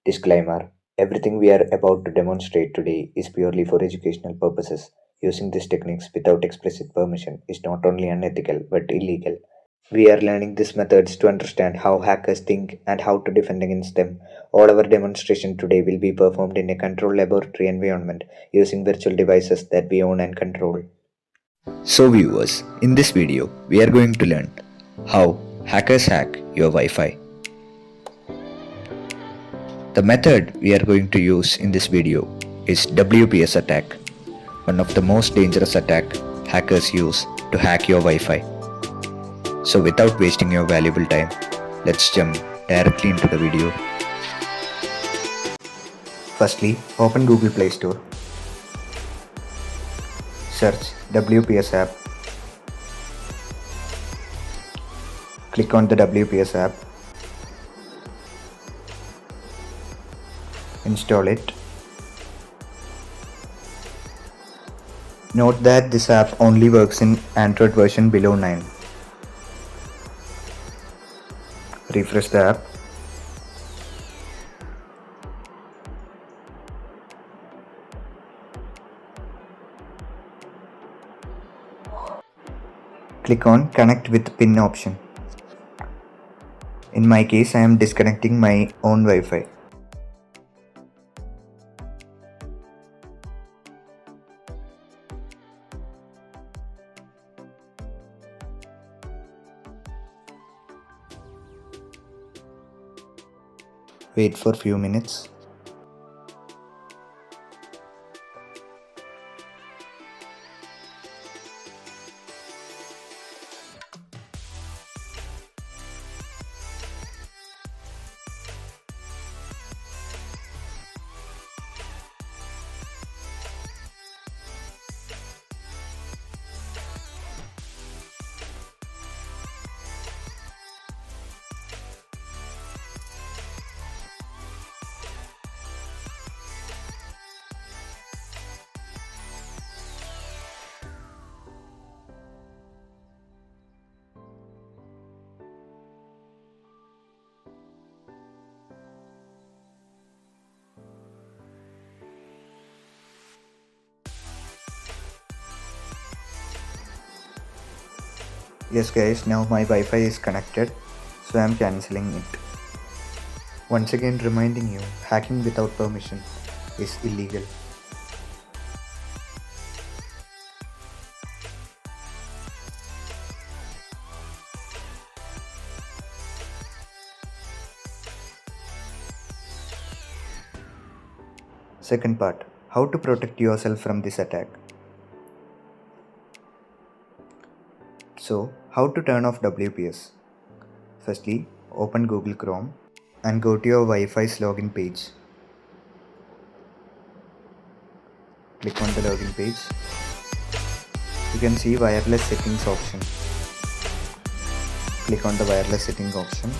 Disclaimer: everything we are about to demonstrate today is purely for educational purposes. Using these techniques without explicit permission is not only unethical but illegal. We are learning these methods to understand how hackers think and how to defend against them. All our demonstration today will be performed in a controlled laboratory environment using virtual devices that we own and control. So viewers, in this video, we are going to learn how hackers hack your Wi-Fi. The method we are going to use in this video is WPS attack, one of the most dangerous attack hackers use to hack your Wi-Fi. So without wasting your valuable time, let's jump directly into the video. Firstly, open Google Play Store. Search WPS app. Click on the WPS app. Install it. Note that this app only works in Android version below 9. Refresh the app. Click on Connect with PIN option. In my case, I am disconnecting my own Wi-Fi. Wait for few minutes. Yes guys, now my Wi-Fi is connected, so I am cancelling it. Once again reminding you, hacking without permission is illegal. Second part, how to protect yourself from this attack. So, how to turn off WPS? Firstly, open Google Chrome and go to your Wi-Fi's login page. Click on the login page. You can see wireless settings option. Click on the wireless settings option.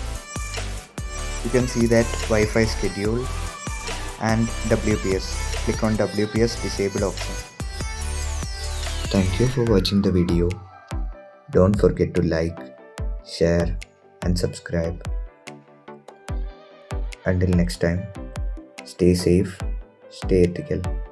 You can see that Wi-Fi schedule and WPS. Click on WPS disable option. Thank you for watching the video. Don't forget to like, share and subscribe. Until next time, stay safe, stay ethical.